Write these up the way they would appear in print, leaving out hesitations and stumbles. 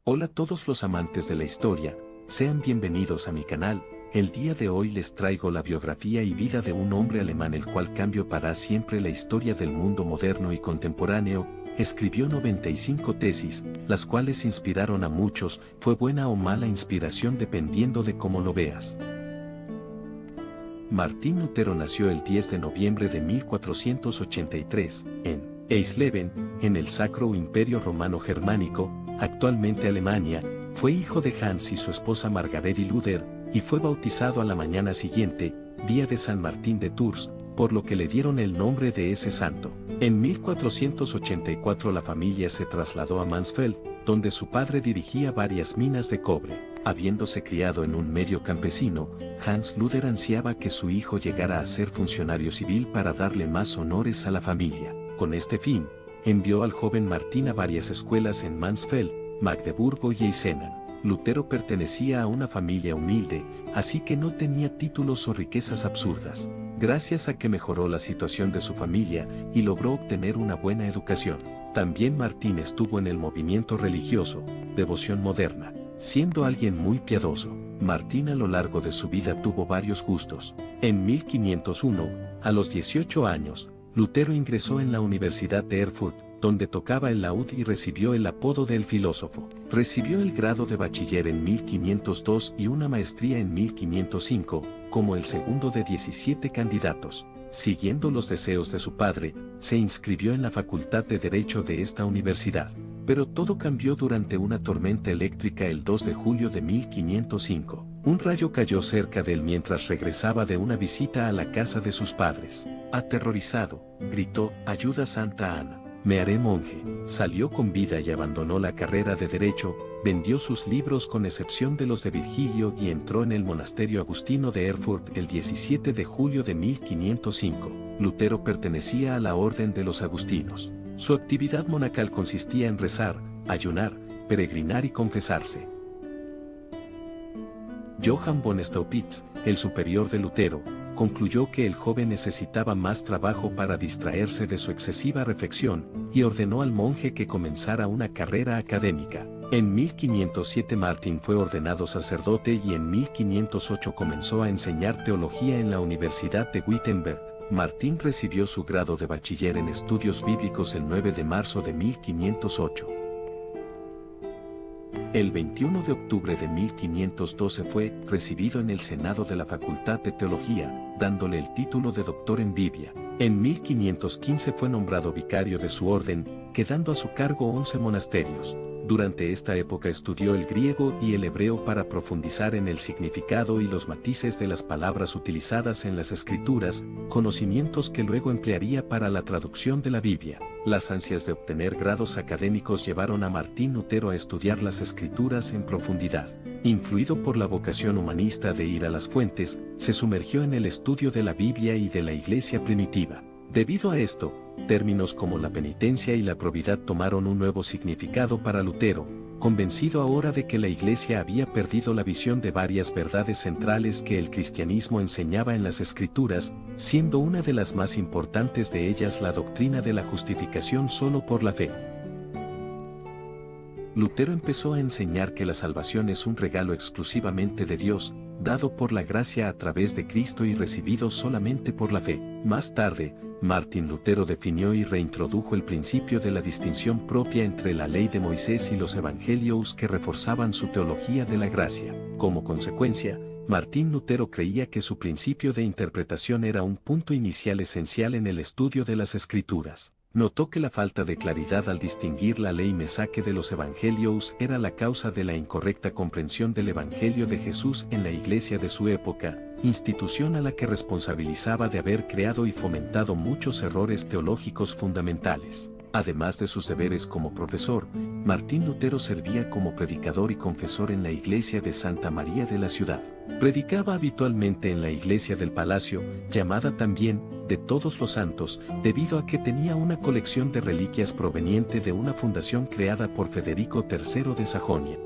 Hola a todos los amantes de la historia, sean bienvenidos a mi canal. El día de hoy les traigo la biografía y vida de un hombre alemán el cual cambió para siempre la historia del mundo moderno y contemporáneo. Escribió 95 tesis, las cuales inspiraron a muchos. Fue buena o mala inspiración dependiendo de cómo lo veas. Martín Lutero nació el 10 de noviembre de 1483, en Eisleben, en el Sacro Imperio Romano Germánico, actualmente Alemania. Fue hijo de Hans y su esposa Margarete Luther, y fue bautizado a la mañana siguiente, día de San Martín de Tours, por lo que le dieron el nombre de ese santo. En 1484 la familia se trasladó a Mansfeld, donde su padre dirigía varias minas de cobre. Habiéndose criado en un medio campesino, Hans Luther ansiaba que su hijo llegara a ser funcionario civil para darle más honores a la familia. Con este fin, envió al joven Martín a varias escuelas en Mansfeld, Magdeburgo y Eisenach. Lutero pertenecía a una familia humilde, así que no tenía títulos o riquezas absurdas. Gracias a que mejoró la situación de su familia y logró obtener una buena educación. También Martín estuvo en el movimiento religioso, Devoción Moderna, siendo alguien muy piadoso. Martín a lo largo de su vida tuvo varios gustos. En 1501, a los 18 años, Lutero ingresó en la Universidad de Erfurt, donde tocaba el laúd y recibió el apodo de El Filósofo. Recibió el grado de bachiller en 1502 y una maestría en 1505, como el segundo de 17 candidatos. Siguiendo los deseos de su padre, se inscribió en la Facultad de Derecho de esta universidad. Pero todo cambió durante una tormenta eléctrica el 2 de julio de 1505. Un rayo cayó cerca de él mientras regresaba de una visita a la casa de sus padres. Aterrorizado, gritó: «¡Ayuda, Santa Ana! Me haré monje». Salió con vida y abandonó la carrera de Derecho, vendió sus libros con excepción de los de Virgilio y entró en el monasterio agustino de Erfurt el 17 de julio de 1505. Lutero pertenecía a la orden de los agustinos. Su actividad monacal consistía en rezar, ayunar, peregrinar y confesarse. Johann von Staupitz, el superior de Lutero, concluyó que el joven necesitaba más trabajo para distraerse de su excesiva reflexión, y ordenó al monje que comenzara una carrera académica. En 1507 Martín fue ordenado sacerdote y en 1508 comenzó a enseñar teología en la Universidad de Wittenberg. Martín recibió su grado de bachiller en estudios bíblicos el 9 de marzo de 1508. El 21 de octubre de 1512 fue recibido en el Senado de la Facultad de Teología, dándole el título de doctor en Biblia. En 1515 fue nombrado vicario de su orden, quedando a su cargo 11 monasterios. Durante esta época estudió el griego y el hebreo para profundizar en el significado y los matices de las palabras utilizadas en las Escrituras, conocimientos que luego emplearía para la traducción de la Biblia. Las ansias de obtener grados académicos llevaron a Martín Lutero a estudiar las Escrituras en profundidad. Influido por la vocación humanista de ir a las fuentes, se sumergió en el estudio de la Biblia y de la Iglesia primitiva. Debido a esto, términos como la penitencia y la probidad tomaron un nuevo significado para Lutero, convencido ahora de que la Iglesia había perdido la visión de varias verdades centrales que el cristianismo enseñaba en las Escrituras, siendo una de las más importantes de ellas la doctrina de la justificación solo por la fe. Lutero empezó a enseñar que la salvación es un regalo exclusivamente de Dios, dado por la gracia a través de Cristo y recibido solamente por la fe. Más tarde, Martín Lutero definió y reintrodujo el principio de la distinción propia entre la ley de Moisés y los evangelios que reforzaban su teología de la gracia. Como consecuencia, Martín Lutero creía que su principio de interpretación era un punto inicial esencial en el estudio de las Escrituras. Notó que la falta de claridad al distinguir la ley mesaque de los evangelios era la causa de la incorrecta comprensión del evangelio de Jesús en la iglesia de su época, institución a la que responsabilizaba de haber creado y fomentado muchos errores teológicos fundamentales. Además de sus deberes como profesor, Martín Lutero servía como predicador y confesor en la iglesia de Santa María de la ciudad. Predicaba habitualmente en la iglesia del palacio, llamada también de Todos los Santos, debido a que tenía una colección de reliquias proveniente de una fundación creada por Federico III de Sajonia.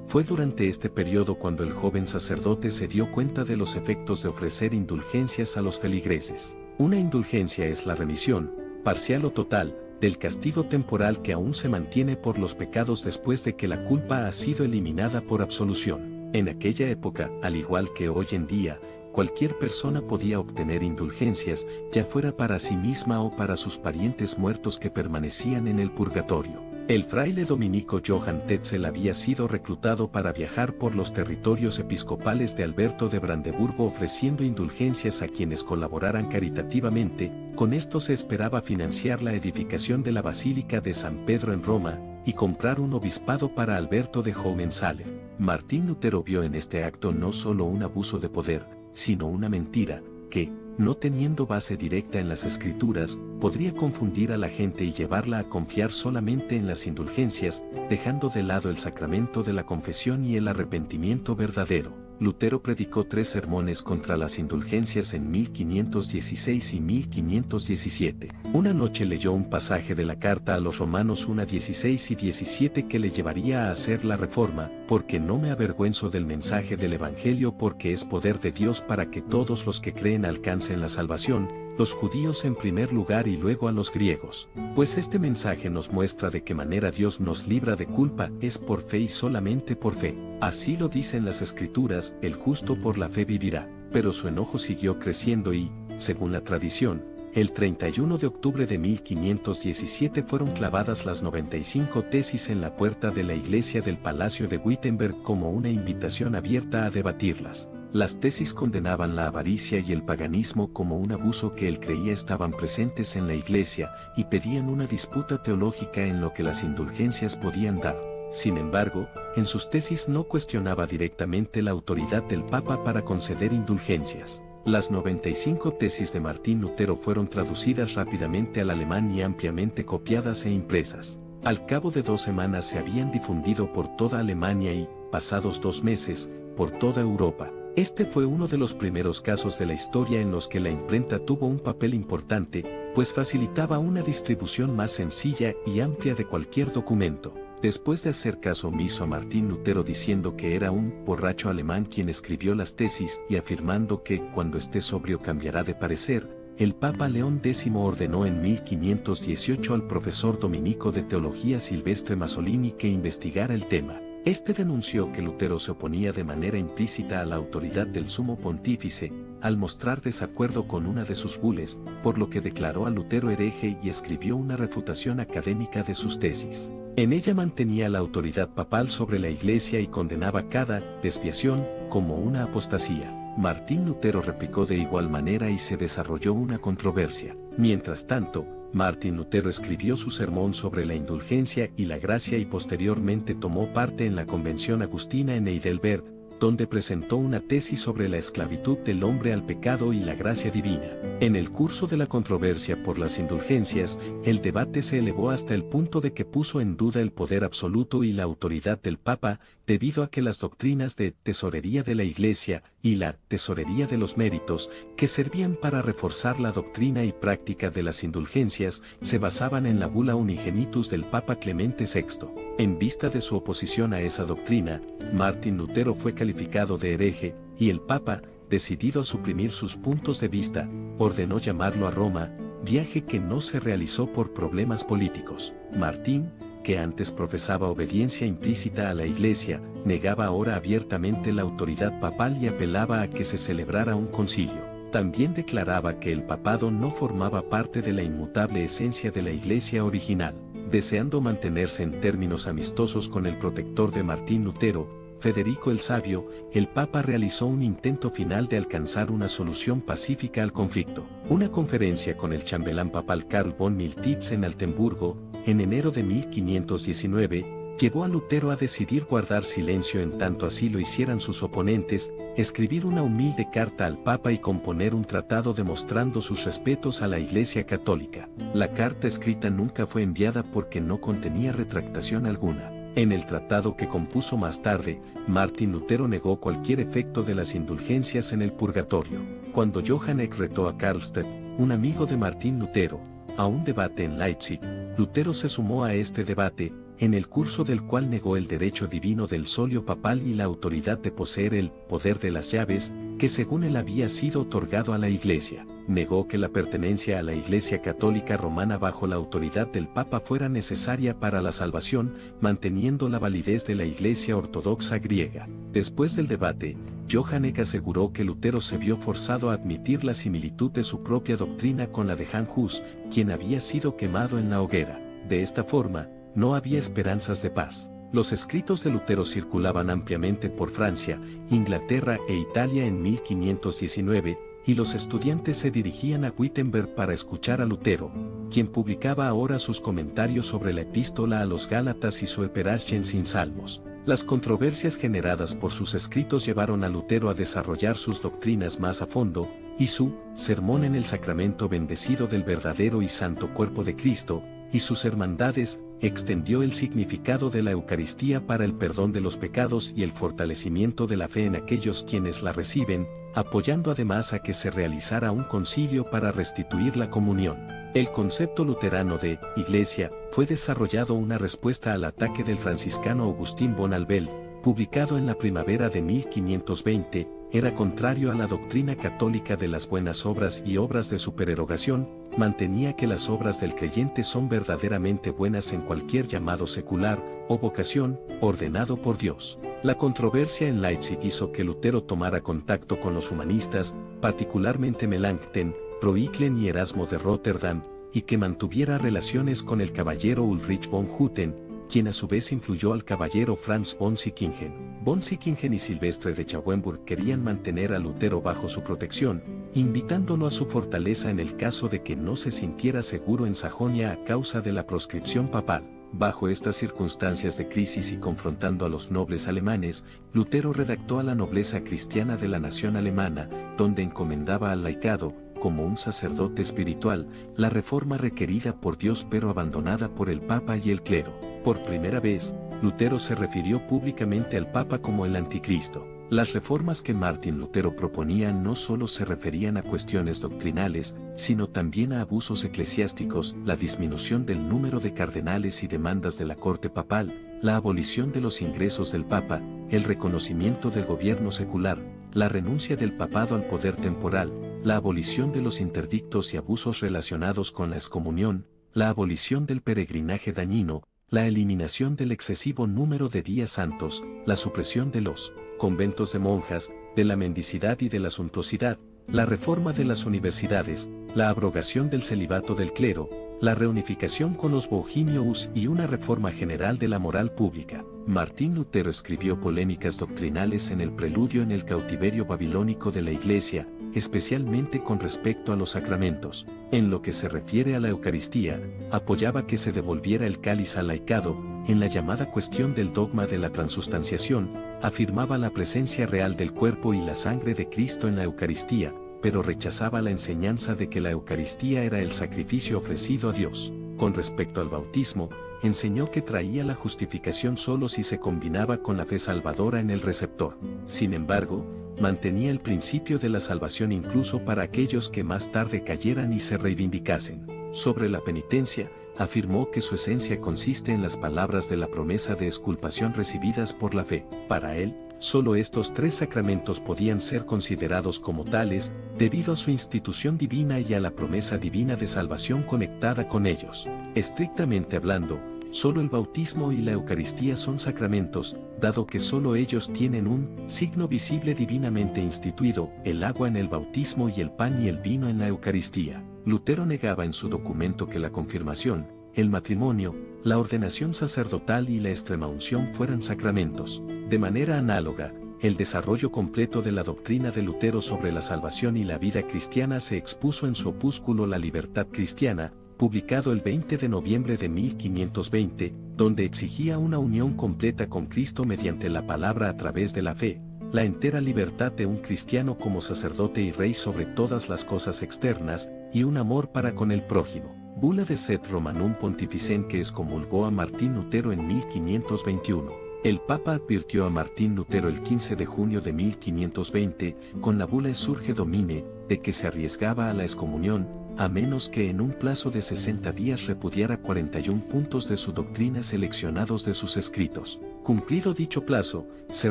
Fue durante este periodo cuando el joven sacerdote se dio cuenta de los efectos de ofrecer indulgencias a los feligreses. Una indulgencia es la remisión, parcial o total, del castigo temporal que aún se mantiene por los pecados después de que la culpa ha sido eliminada por absolución. En aquella época, al igual que hoy en día, cualquier persona podía obtener indulgencias, ya fuera para sí misma o para sus parientes muertos que permanecían en el purgatorio. El fraile dominico Johann Tetzel había sido reclutado para viajar por los territorios episcopales de Alberto de Brandeburgo ofreciendo indulgencias a quienes colaboraran caritativamente. Con esto se esperaba financiar la edificación de la Basílica de San Pedro en Roma y comprar un obispado para Alberto de Hohenzollern. Martín Lutero vio en este acto no solo un abuso de poder, sino una mentira, que, no teniendo base directa en las Escrituras, podría confundir a la gente y llevarla a confiar solamente en las indulgencias, dejando de lado el sacramento de la confesión y el arrepentimiento verdadero. Lutero predicó 3 sermones contra las indulgencias en 1516 y 1517. Una noche leyó un pasaje de la carta a los Romanos 1:16 y 17 que le llevaría a hacer la reforma, porque no me avergüenzo del mensaje del Evangelio porque es poder de Dios para que todos los que creen alcancen la salvación, los judíos en primer lugar y luego a los griegos. Pues este mensaje nos muestra de qué manera Dios nos libra de culpa es por fe y solamente por fe. Así lo dicen las Escrituras, el justo por la fe vivirá. Pero su enojo siguió creciendo y, según la tradición, el 31 de octubre de 1517 fueron clavadas las 95 tesis en la puerta de la iglesia del Palacio de Wittenberg como una invitación abierta a debatirlas. Las tesis condenaban la avaricia y el paganismo como un abuso que él creía estaban presentes en la iglesia y pedían una disputa teológica en lo que las indulgencias podían dar. Sin embargo, en sus tesis no cuestionaba directamente la autoridad del Papa para conceder indulgencias. Las 95 tesis de Martín Lutero fueron traducidas rápidamente al alemán y ampliamente copiadas e impresas. Al cabo de 2 semanas se habían difundido por toda Alemania y, pasados 2 meses, por toda Europa. Este fue uno de los primeros casos de la historia en los que la imprenta tuvo un papel importante, pues facilitaba una distribución más sencilla y amplia de cualquier documento. Después de hacer caso omiso a Martín Lutero diciendo que era un borracho alemán quien escribió las tesis y afirmando que cuando esté sobrio cambiará de parecer, el Papa León X ordenó en 1518 al profesor dominico de teología Silvestre Masolini que investigara el tema. Este denunció que Lutero se oponía de manera implícita a la autoridad del sumo pontífice, al mostrar desacuerdo con una de sus bules, por lo que declaró a Lutero hereje y escribió una refutación académica de sus tesis. En ella mantenía la autoridad papal sobre la Iglesia y condenaba cada desviación como una apostasía. Martín Lutero replicó de igual manera y se desarrolló una controversia. Mientras tanto, Martín Lutero escribió su sermón sobre la indulgencia y la gracia y posteriormente tomó parte en la Convención Agustina en Heidelberg, donde presentó una tesis sobre la esclavitud del hombre al pecado y la gracia divina. En el curso de la controversia por las indulgencias, el debate se elevó hasta el punto de que puso en duda el poder absoluto y la autoridad del Papa, debido a que las doctrinas de tesorería de la Iglesia y la tesorería de los méritos, que servían para reforzar la doctrina y práctica de las indulgencias, se basaban en la bula Unigenitus del Papa Clemente VI. En vista de su oposición a esa doctrina, Martín Lutero fue calificado de hereje, y el Papa, decidido a suprimir sus puntos de vista, ordenó llamarlo a Roma, viaje que no se realizó por problemas políticos. Martín, que antes profesaba obediencia implícita a la Iglesia, negaba ahora abiertamente la autoridad papal y apelaba a que se celebrara un concilio. También declaraba que el papado no formaba parte de la inmutable esencia de la Iglesia original. Deseando mantenerse en términos amistosos con el protector de Martín Lutero, Federico el Sabio, el Papa realizó un intento final de alcanzar una solución pacífica al conflicto. Una conferencia con el chambelán papal Karl von Miltitz en Altenburgo, en enero de 1519, llevó a Lutero a decidir guardar silencio en tanto así lo hicieran sus oponentes, escribir una humilde carta al Papa y componer un tratado demostrando sus respetos a la Iglesia Católica. La carta escrita nunca fue enviada porque no contenía retractación alguna. En el tratado que compuso más tarde, Martín Lutero negó cualquier efecto de las indulgencias en el purgatorio. Cuando Johann Eck retó a Karlstadt, un amigo de Martín Lutero, a un debate en Leipzig, Lutero se sumó a este debate, en el curso del cual negó el derecho divino del solio papal y la autoridad de poseer el poder de las llaves, que según él había sido otorgado a la Iglesia. Negó que la pertenencia a la Iglesia Católica Romana bajo la autoridad del Papa fuera necesaria para la salvación, manteniendo la validez de la Iglesia Ortodoxa griega. Después del debate, Johann Eck aseguró que Lutero se vio forzado a admitir la similitud de su propia doctrina con la de Jan Hus, quien había sido quemado en la hoguera. De esta forma, no había esperanzas de paz. Los escritos de Lutero circulaban ampliamente por Francia, Inglaterra e Italia en 1519, y los estudiantes se dirigían a Wittenberg para escuchar a Lutero, quien publicaba ahora sus comentarios sobre la epístola a los Gálatas y su Eperaschen sin salmos. Las controversias generadas por sus escritos llevaron a Lutero a desarrollar sus doctrinas más a fondo, y su Sermón en el Sacramento Bendecido del verdadero y santo cuerpo de Cristo, y sus hermandades, extendió el significado de la Eucaristía para el perdón de los pecados y el fortalecimiento de la fe en aquellos quienes la reciben, apoyando además a que se realizara un concilio para restituir la comunión. El concepto luterano de Iglesia fue desarrollado una respuesta al ataque del franciscano Agustín von Albel, publicado en la primavera de 1520, era contrario a la doctrina católica de las buenas obras y obras de supererogación, mantenía que las obras del creyente son verdaderamente buenas en cualquier llamado secular o vocación ordenado por Dios. La controversia en Leipzig hizo que Lutero tomara contacto con los humanistas, particularmente Melanchthon, Roiklen y Erasmo de Rotterdam, y que mantuviera relaciones con el caballero Ulrich von Hutten, quien a su vez influyó al caballero Franz von Sickingen. Von Sickingen y Silvestre de Schauenburg querían mantener a Lutero bajo su protección, invitándolo a su fortaleza en el caso de que no se sintiera seguro en Sajonia a causa de la proscripción papal. Bajo estas circunstancias de crisis y confrontando a los nobles alemanes, Lutero redactó a la nobleza cristiana de la nación alemana, donde encomendaba al laicado, como un sacerdote espiritual, la reforma requerida por Dios pero abandonada por el Papa y el clero. Por primera vez, Lutero se refirió públicamente al Papa como el Anticristo. Las reformas que Martín Lutero proponía no solo se referían a cuestiones doctrinales, sino también a abusos eclesiásticos, la disminución del número de cardenales y demandas de la corte papal, la abolición de los ingresos del Papa, el reconocimiento del gobierno secular, la renuncia del papado al poder temporal, la abolición de los interdictos y abusos relacionados con la excomunión, la abolición del peregrinaje dañino, la eliminación del excesivo número de días santos, la supresión de los conventos de monjas, de la mendicidad y de la suntuosidad, la reforma de las universidades, la abrogación del celibato del clero, la reunificación con los Bohemios y una reforma general de la moral pública. Martín Lutero escribió polémicas doctrinales en el preludio en el cautiverio babilónico de la Iglesia, especialmente con respecto a los sacramentos. En lo que se refiere a la Eucaristía, apoyaba que se devolviera el cáliz al laicado. En la llamada cuestión del dogma de la transustanciación, afirmaba la presencia real del cuerpo y la sangre de Cristo en la Eucaristía, pero rechazaba la enseñanza de que la Eucaristía era el sacrificio ofrecido a Dios. Con respecto al bautismo, enseñó que traía la justificación solo si se combinaba con la fe salvadora en el receptor. Sin embargo, mantenía el principio de la salvación incluso para aquellos que más tarde cayeran y se reivindicasen. Sobre la penitencia, afirmó que su esencia consiste en las palabras de la promesa de exculpación recibidas por la fe. Para él, solo estos tres sacramentos podían ser considerados como tales, debido a su institución divina y a la promesa divina de salvación conectada con ellos. Estrictamente hablando, solo el bautismo y la Eucaristía son sacramentos, dado que solo ellos tienen un signo visible divinamente instituido, el agua en el bautismo y el pan y el vino en la Eucaristía. Lutero negaba en su documento que la confirmación, el matrimonio, la ordenación sacerdotal y la extremaunción fueran sacramentos. De manera análoga, el desarrollo completo de la doctrina de Lutero sobre la salvación y la vida cristiana se expuso en su opúsculo La Libertad Cristiana, publicado el 20 de noviembre de 1520, donde exigía una unión completa con Cristo mediante la palabra a través de la fe, la entera libertad de un cristiano como sacerdote y rey sobre todas las cosas externas, y un amor para con el prójimo. Bula de Sed Romanum Pontificem que excomulgó a Martín Lutero en 1521. El Papa advirtió a Martín Lutero el 15 de junio de 1520, con la bula Surge Domine, de que se arriesgaba a la excomunión, a menos que en un plazo de 60 días repudiara 41 puntos de su doctrina seleccionados de sus escritos. Cumplido dicho plazo, se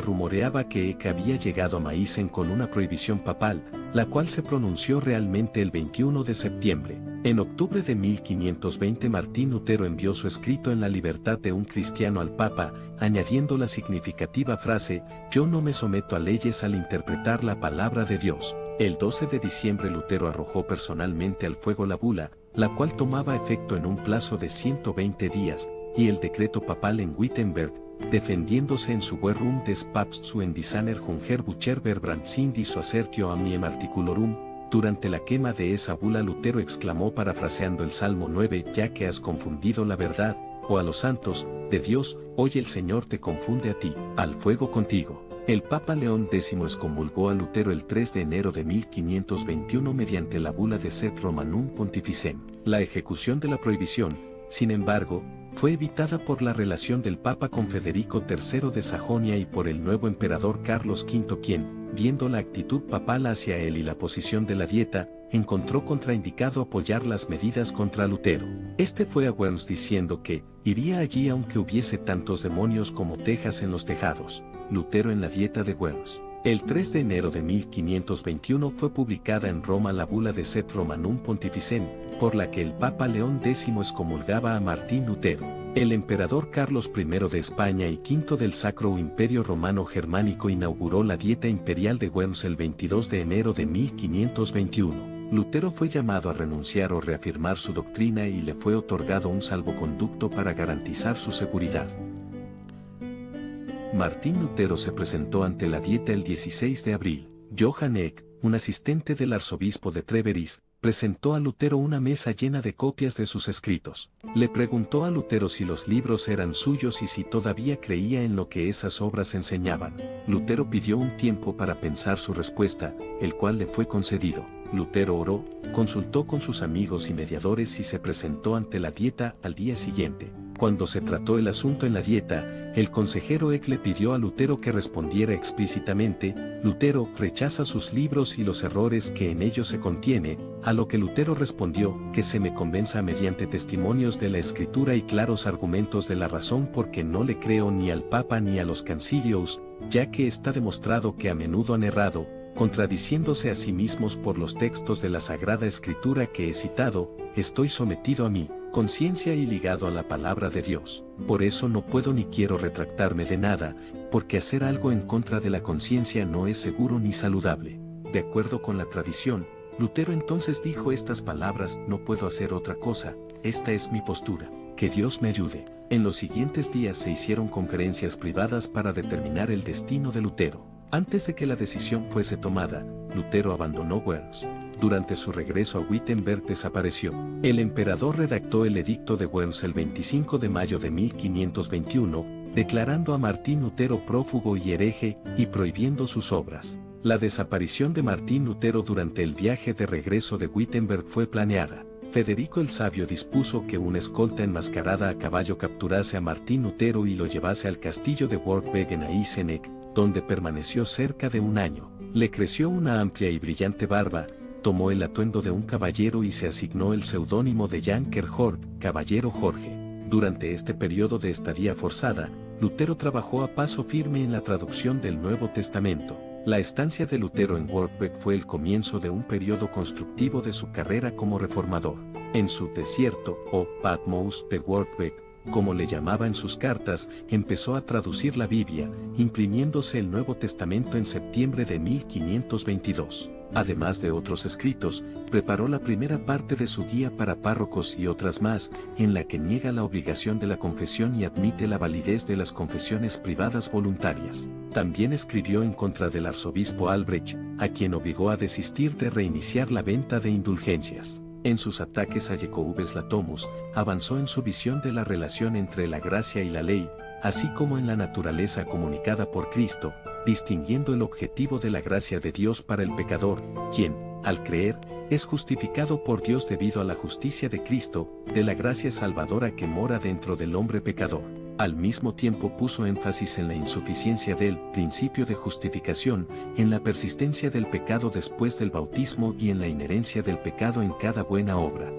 rumoreaba que Eck había llegado a Meissen con una prohibición papal, la cual se pronunció realmente el 21 de septiembre. En octubre de 1520 Martín Lutero envió su escrito En la libertad de un cristiano al Papa, añadiendo la significativa frase, «Yo no me someto a leyes al interpretar la palabra de Dios». El 12 de diciembre Lutero arrojó personalmente al fuego la bula, la cual tomaba efecto en un plazo de 120 días, y el decreto papal en Wittenberg, defendiéndose en su Warum des Papst zu Endisaner Junger Bucher Verbrandsind su assertio a miem articulorum. Durante la quema de esa bula Lutero exclamó parafraseando el Salmo 9, ya que has confundido la verdad, o a los santos, de Dios, hoy el Señor te confunde a ti, al fuego contigo. El Papa León X excomulgó a Lutero el 3 de enero de 1521 mediante la bula de Sed Romanum Pontificem. La ejecución de la prohibición, sin embargo, fue evitada por la relación del Papa con Federico III de Sajonia y por el nuevo emperador Carlos V quien, viendo la actitud papal hacia él y la posición de la Dieta, encontró contraindicado apoyar las medidas contra Lutero. Este fue a Worms diciendo que, iría allí aunque hubiese tantos demonios como tejas en los tejados. Lutero en la Dieta de Worms. El 3 de enero de 1521 fue publicada en Roma la bula de Sed Romanum Pontificem, por la que el Papa León X excomulgaba a Martín Lutero. El emperador Carlos I de España y V del Sacro Imperio Romano Germánico inauguró la Dieta Imperial de Worms el 22 de enero de 1521. Lutero fue llamado a renunciar o reafirmar su doctrina y le fue otorgado un salvoconducto para garantizar su seguridad. Martín Lutero se presentó ante la Dieta el 16 de abril. Johann Eck, un asistente del arzobispo de Treveris, presentó a Lutero una mesa llena de copias de sus escritos. Le preguntó a Lutero si los libros eran suyos y si todavía creía en lo que esas obras enseñaban. Lutero pidió un tiempo para pensar su respuesta, el cual le fue concedido. Lutero oró, consultó con sus amigos y mediadores y se presentó ante la Dieta al día siguiente. Cuando se trató el asunto en la Dieta, el consejero Eck le pidió a Lutero que respondiera explícitamente, Lutero rechaza sus libros y los errores que en ellos se contiene, a lo que Lutero respondió, que se me convenza mediante testimonios de la Escritura y claros argumentos de la razón porque no le creo ni al Papa ni a los concilios, ya que está demostrado que a menudo han errado, contradiciéndose a sí mismos por los textos de la Sagrada Escritura que he citado, estoy sometido a mi conciencia y ligado a la palabra de Dios. Por eso no puedo ni quiero retractarme de nada, porque hacer algo en contra de la conciencia no es seguro ni saludable. De acuerdo con la tradición, Lutero entonces dijo estas palabras, no puedo hacer otra cosa, esta es mi postura, que Dios me ayude. En los siguientes días se hicieron conferencias privadas para determinar el destino de Lutero. Antes de que la decisión fuese tomada, Lutero abandonó Worms. Durante su regreso a Wittenberg desapareció. El emperador redactó el edicto de Worms el 25 de mayo de 1521, declarando a Martín Lutero prófugo y hereje, y prohibiendo sus obras. La desaparición de Martín Lutero durante el viaje de regreso de Wittenberg fue planeada. Federico el Sabio dispuso que una escolta enmascarada a caballo capturase a Martín Lutero y lo llevase al castillo de Wartwegen a Eisenach, donde permaneció cerca de un año. Le creció una amplia y brillante barba, tomó el atuendo de un caballero y se asignó el seudónimo de Janker Jorge, Caballero Jorge. Durante este periodo de estadía forzada, Lutero trabajó a paso firme en la traducción del Nuevo Testamento. La estancia de Lutero en Wartburg fue el comienzo de un periodo constructivo de su carrera como reformador. En su desierto, o Patmos de Wartburg, como le llamaba en sus cartas, empezó a traducir la Biblia, imprimiéndose el Nuevo Testamento en septiembre de 1522. Además de otros escritos, preparó la primera parte de su guía para párrocos y otras más, en la que niega la obligación de la confesión y admite la validez de las confesiones privadas voluntarias. También escribió en contra del arzobispo Albrecht, a quien obligó a desistir de reiniciar la venta de indulgencias. En sus ataques a Jacobus Latomus, avanzó en su visión de la relación entre la gracia y la ley, así como en la naturaleza comunicada por Cristo, distinguiendo el objetivo de la gracia de Dios para el pecador, quien, al creer, es justificado por Dios debido a la justicia de Cristo, de la gracia salvadora que mora dentro del hombre pecador. Al mismo tiempo puso énfasis en la insuficiencia del principio de justificación, en la persistencia del pecado después del bautismo y en la inherencia del pecado en cada buena obra.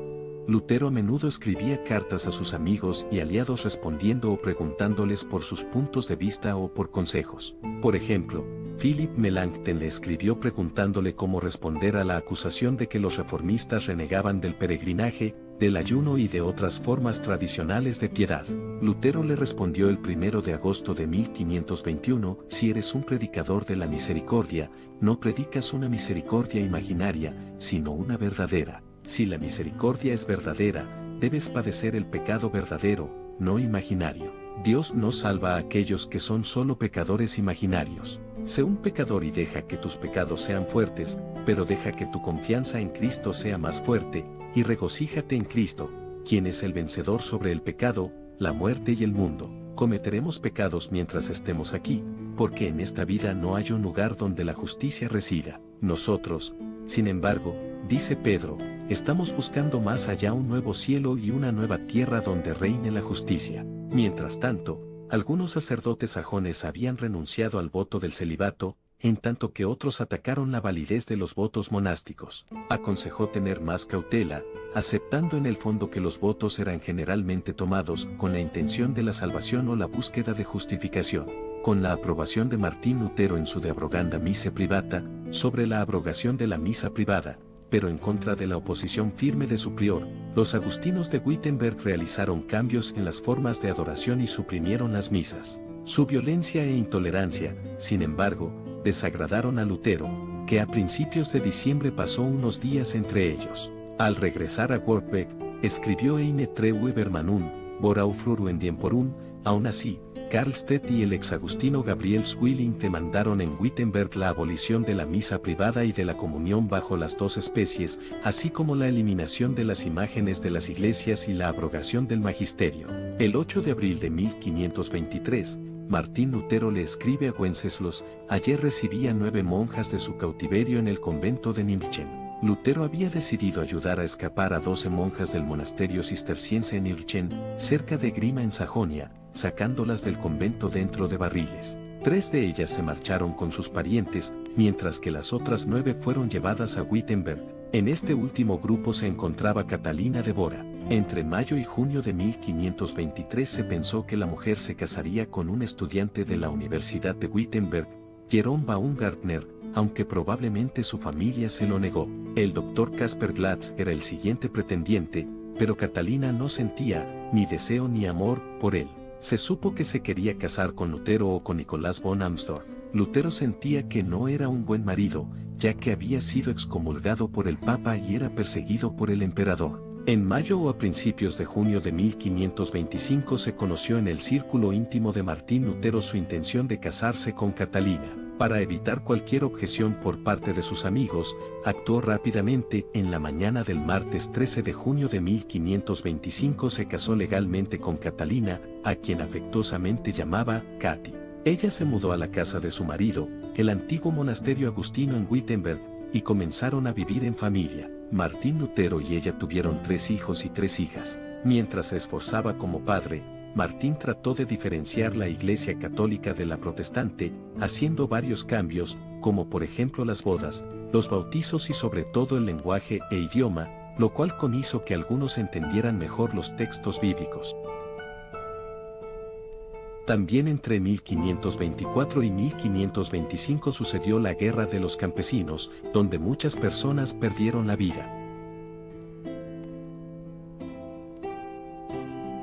Lutero a menudo escribía cartas a sus amigos y aliados respondiendo o preguntándoles por sus puntos de vista o por consejos. Por ejemplo, Philipp Melanchthon le escribió preguntándole cómo responder a la acusación de que los reformistas renegaban del peregrinaje, del ayuno y de otras formas tradicionales de piedad. Lutero le respondió el 1 de agosto de 1521, si eres un predicador de la misericordia, no predicas una misericordia imaginaria, sino una verdadera. Si la misericordia es verdadera, debes padecer el pecado verdadero, no imaginario. Dios no salva a aquellos que son solo pecadores imaginarios. Sé un pecador y deja que tus pecados sean fuertes, pero deja que tu confianza en Cristo sea más fuerte, y regocíjate en Cristo, quien es el vencedor sobre el pecado, la muerte y el mundo. Cometeremos pecados mientras estemos aquí, porque en esta vida no hay un lugar donde la justicia resida. Nosotros, sin embargo, dice Pedro, estamos buscando más allá un nuevo cielo y una nueva tierra donde reine la justicia. Mientras tanto, algunos sacerdotes sajones habían renunciado al voto del celibato, en tanto que otros atacaron la validez de los votos monásticos. Aconsejó tener más cautela, aceptando en el fondo que los votos eran generalmente tomados con la intención de la salvación o la búsqueda de justificación. Con la aprobación de Martín Lutero en su De abroganda mise privata, sobre la abrogación de la misa privada, pero en contra de la oposición firme de su prior, los agustinos de Wittenberg realizaron cambios en las formas de adoración y suprimieron las misas. Su violencia e intolerancia, sin embargo, desagradaron a Lutero, que a principios de diciembre pasó unos días entre ellos. Al regresar a Wartberg, escribió Eine Treue Vermanun, Worauf Ruhendien porun, aún así, Karlstedt y el exagustino Gabriel Zwilling demandaron en Wittenberg la abolición de la misa privada y de la comunión bajo las dos especies, así como la eliminación de las imágenes de las iglesias y la abrogación del magisterio. El 8 de abril de 1523, Martín Lutero le escribe a Wenceslaus, ayer recibí a 9 monjas de su cautiverio en el convento de Nirchen. Lutero había decidido ayudar a escapar a 12 monjas del monasterio cisterciense en Nirchen, cerca de Grima en Sajonia, sacándolas del convento dentro de barriles. 3 de ellas se marcharon con sus parientes, mientras que las otras 9 fueron llevadas a Wittenberg. En este último grupo se encontraba Catalina de Bora. Entre mayo y junio de 1523 se pensó que la mujer se casaría con un estudiante de la Universidad de Wittenberg, Jerome Baumgartner, aunque probablemente su familia se lo negó. El doctor Caspar Glatz era el siguiente pretendiente, pero Catalina no sentía ni deseo ni amor por él. Se supo que se quería casar con Lutero o con Nicolás von Amsdorf. Lutero sentía que no era un buen marido, ya que había sido excomulgado por el Papa y era perseguido por el emperador. En mayo o a principios de junio de 1525 se conoció en el círculo íntimo de Martín Lutero su intención de casarse con Catalina. Para evitar cualquier objeción por parte de sus amigos, actuó rápidamente. En la mañana del martes 13 de junio de 1525 se casó legalmente con Catalina, a quien afectuosamente llamaba Katy. Ella se mudó a la casa de su marido, el antiguo monasterio agustino en Wittenberg, y comenzaron a vivir en familia. Martín Lutero y ella tuvieron 3 hijos y 3 hijas. Mientras se esforzaba como padre, Martín trató de diferenciar la Iglesia católica de la protestante, haciendo varios cambios, como por ejemplo las bodas, los bautizos y sobre todo el lenguaje e idioma, lo cual hizo que algunos entendieran mejor los textos bíblicos. También entre 1524 y 1525 sucedió la Guerra de los Campesinos, donde muchas personas perdieron la vida.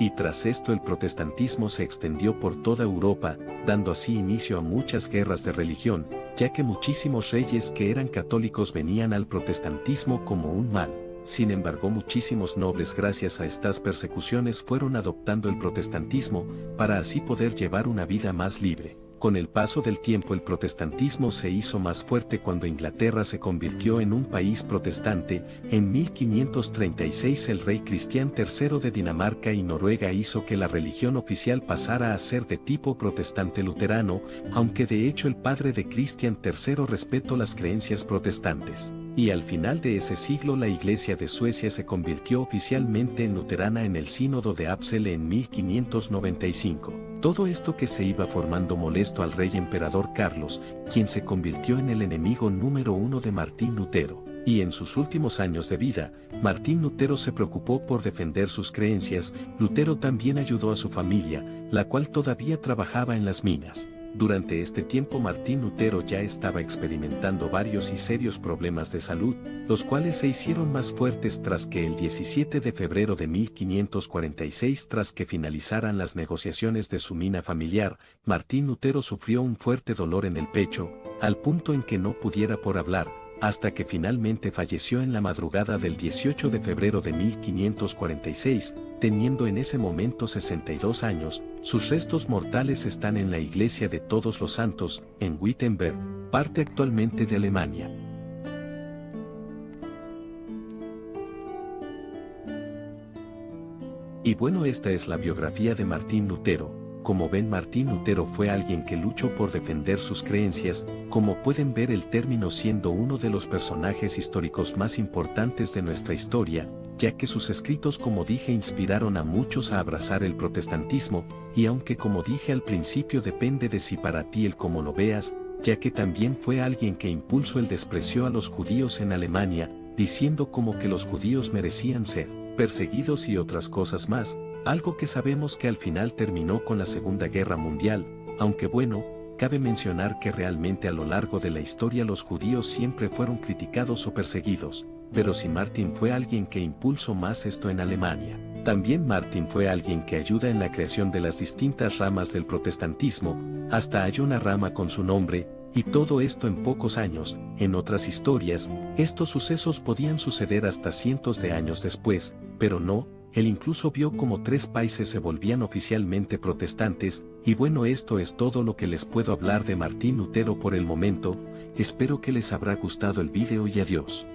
Y tras esto el protestantismo se extendió por toda Europa, dando así inicio a muchas guerras de religión, ya que muchísimos reyes que eran católicos venían al protestantismo como un mal. Sin embargo, muchísimos nobles gracias a estas persecuciones fueron adoptando el protestantismo, para así poder llevar una vida más libre. Con el paso del tiempo el protestantismo se hizo más fuerte cuando Inglaterra se convirtió en un país protestante. En 1536 el rey Cristián III de Dinamarca y Noruega hizo que la religión oficial pasara a ser de tipo protestante luterano, aunque de hecho el padre de Cristián III respetó las creencias protestantes. Y al final de ese siglo la Iglesia de Suecia se convirtió oficialmente en luterana en el Sínodo de Apsel en 1595. Todo esto que se iba formando molesto al rey emperador Carlos, quien se convirtió en el enemigo número uno de Martín Lutero. Y en sus últimos años de vida, Martín Lutero se preocupó por defender sus creencias. Lutero también ayudó a su familia, la cual todavía trabajaba en las minas. Durante este tiempo Martín Lutero ya estaba experimentando varios y serios problemas de salud, los cuales se hicieron más fuertes tras que el 17 de febrero de 1546, tras que finalizaran las negociaciones de su mina familiar, Martín Lutero sufrió un fuerte dolor en el pecho, al punto en que no pudiera por hablar, hasta que finalmente falleció en la madrugada del 18 de febrero de 1546, teniendo en ese momento 62 años. Sus restos mortales están en la Iglesia de Todos los Santos, en Wittenberg, parte actualmente de Alemania. Y bueno, esta es la biografía de Martín Lutero. Como ven, Martín Lutero fue alguien que luchó por defender sus creencias. Como pueden ver, él terminó siendo uno de los personajes históricos más importantes de nuestra historia, ya que sus escritos, como dije, inspiraron a muchos a abrazar el protestantismo, y aunque como dije al principio depende de si para ti el cómo lo veas, ya que también fue alguien que impulsó el desprecio a los judíos en Alemania, diciendo como que los judíos merecían ser perseguidos y otras cosas más, algo que sabemos que al final terminó con la Segunda Guerra Mundial, aunque bueno, cabe mencionar que realmente a lo largo de la historia los judíos siempre fueron criticados o perseguidos, pero si Martín fue alguien que impulsó más esto en Alemania. También Martín fue alguien que ayuda en la creación de las distintas ramas del protestantismo, hasta hay una rama con su nombre, y todo esto en pocos años. En otras historias, estos sucesos podían suceder hasta cientos de años después, pero no, él incluso vio como 3 países se volvían oficialmente protestantes. Y bueno, esto es todo lo que les puedo hablar de Martín Lutero por el momento. Espero que les habrá gustado el video y adiós.